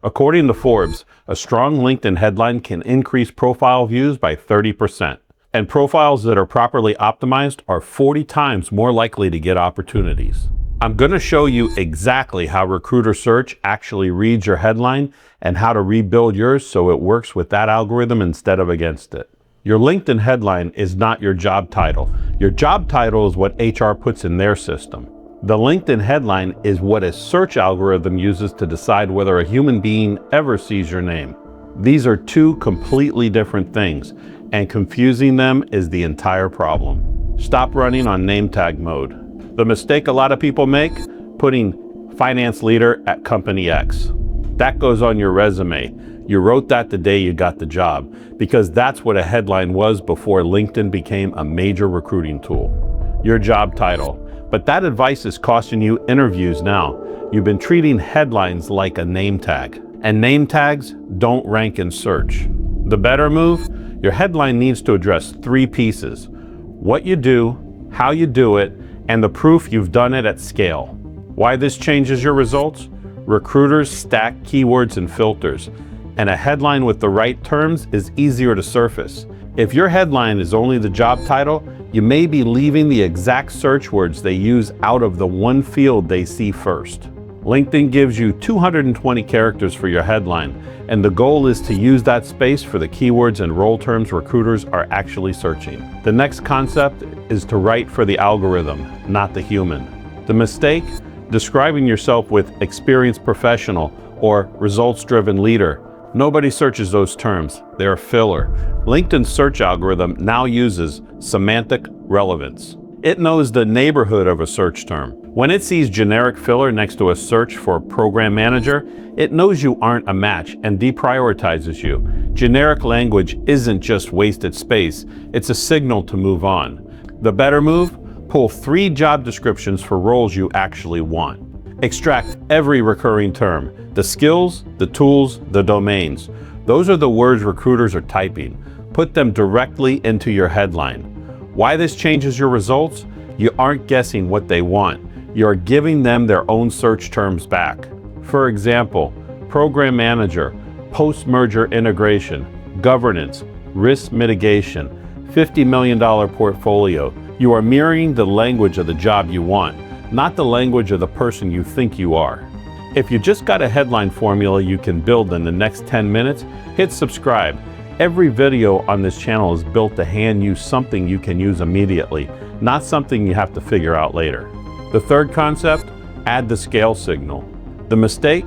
According to Forbes, a strong LinkedIn headline can increase profile views by 30%. And profiles that are properly optimized are 40 times more likely to get opportunities. I'm going to show you exactly how Recruiter Search actually reads your headline and how to rebuild yours so it works with that algorithm instead of against it. Your LinkedIn headline is not your job title. Your job title is what HR puts in their system. The LinkedIn headline is what a search algorithm uses to decide whether a human being ever sees your name. These are two completely different things, and confusing them is the entire problem. Stop running on name tag mode. The mistake a lot of people make, putting finance leader at company X. That goes on your resume. You wrote that the day you got the job, because that's what a headline was before LinkedIn became a major recruiting tool. Your job title. But that advice is costing you interviews now. You've been treating headlines like a name tag, and name tags don't rank in search. The better move? Your headline needs to address 3 pieces: what you do, how you do it, and the proof you've done it at scale. Why this changes your results? Recruiters stack keywords and filters, and a headline with the right terms is easier to surface. If your headline is only the job title, you may be leaving the exact search words they use out of the one field they see first. LinkedIn gives you 220 characters for your headline, and the goal is to use that space for the keywords and role terms recruiters are actually searching. The next concept is to write for the algorithm, not the human. The mistake? Describing yourself with experienced professional or results-driven leader. Nobody searches those terms. They're a filler. LinkedIn's search algorithm now uses semantic relevance. It knows the neighborhood of a search term. When it sees generic filler next to a search for program manager, it knows you aren't a match and deprioritizes you. Generic language isn't just wasted space, it's a signal to move on. The better move? Pull 3 job descriptions for roles you actually want. Extract every recurring term, the skills, the tools, the domains. Those are the words recruiters are typing. Put them directly into your headline. Why this changes your results? You aren't guessing what they want. You're giving them their own search terms back. For example, program manager, post-merger integration, governance, risk mitigation, $50 million portfolio. You are mirroring the language of the job you want, not the language of the person you think you are. If you just got a headline formula you can build in the next 10 minutes, hit subscribe. Every video on this channel is built to hand you something you can use immediately, not something you have to figure out later. The third concept, add the scale signal. The mistake?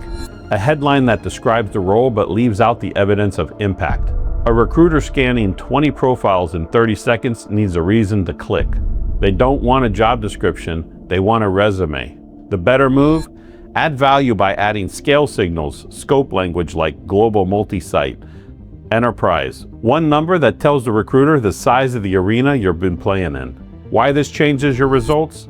A headline that describes the role but leaves out the evidence of impact. A recruiter scanning 20 profiles in 30 seconds needs a reason to click. They don't want a job description, they want a resume. The better move? Add value by adding scale signals, scope language like global multi-site, enterprise. One number that tells the recruiter the size of the arena you've been playing in. Why this changes your results?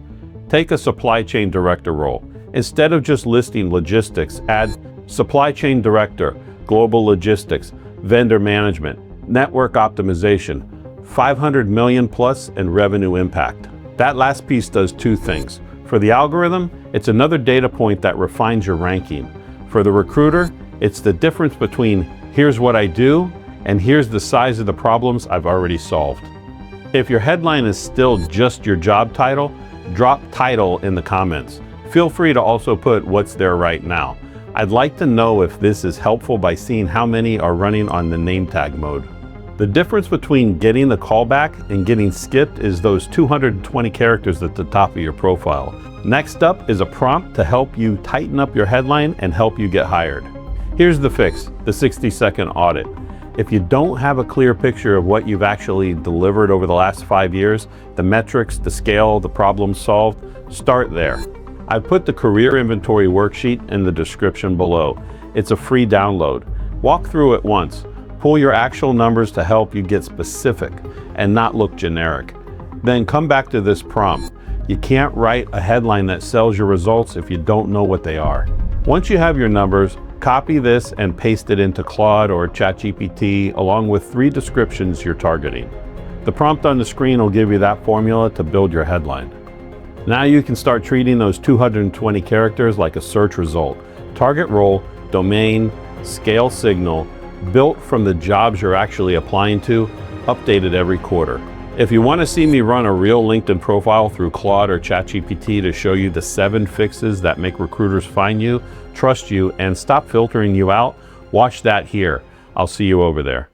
Take a supply chain director role. Instead of just listing logistics, add supply chain director, global logistics, vendor management, network optimization, 500 million plus in revenue impact. That last piece does 2 things. For the algorithm, it's another data point that refines your ranking. For the recruiter, it's the difference between here's what I do and here's the size of the problems I've already solved. If your headline is still just your job title, drop title in the comments. Feel free to also put what's there right now. I'd like to know if this is helpful by seeing how many are running on the name tag mode. The difference between getting the callback and getting skipped is those 220 characters at the top of your profile. Next up is a prompt to help you tighten up your headline and help you get hired. Here's the fix, the 60-second audit. If you don't have a clear picture of what you've actually delivered over the last 5 years, the metrics, the scale, the problems solved, start there. I've put the career inventory worksheet in the description below. It's a free download. Walk through it once. Pull your actual numbers to help you get specific and not look generic. Then come back to this prompt. You can't write a headline that sells your results if you don't know what they are. Once you have your numbers, copy this and paste it into Claude or ChatGPT along with 3 descriptions you're targeting. The prompt on the screen will give you that formula to build your headline. Now you can start treating those 220 characters like a search result. Target role, domain, scale signal, built from the jobs you're actually applying to, updated every quarter. If you want to see me run a real LinkedIn profile through Claude or ChatGPT to show you the 7 fixes that make recruiters find you, trust you, and stop filtering you out, watch that here. I'll see you over there.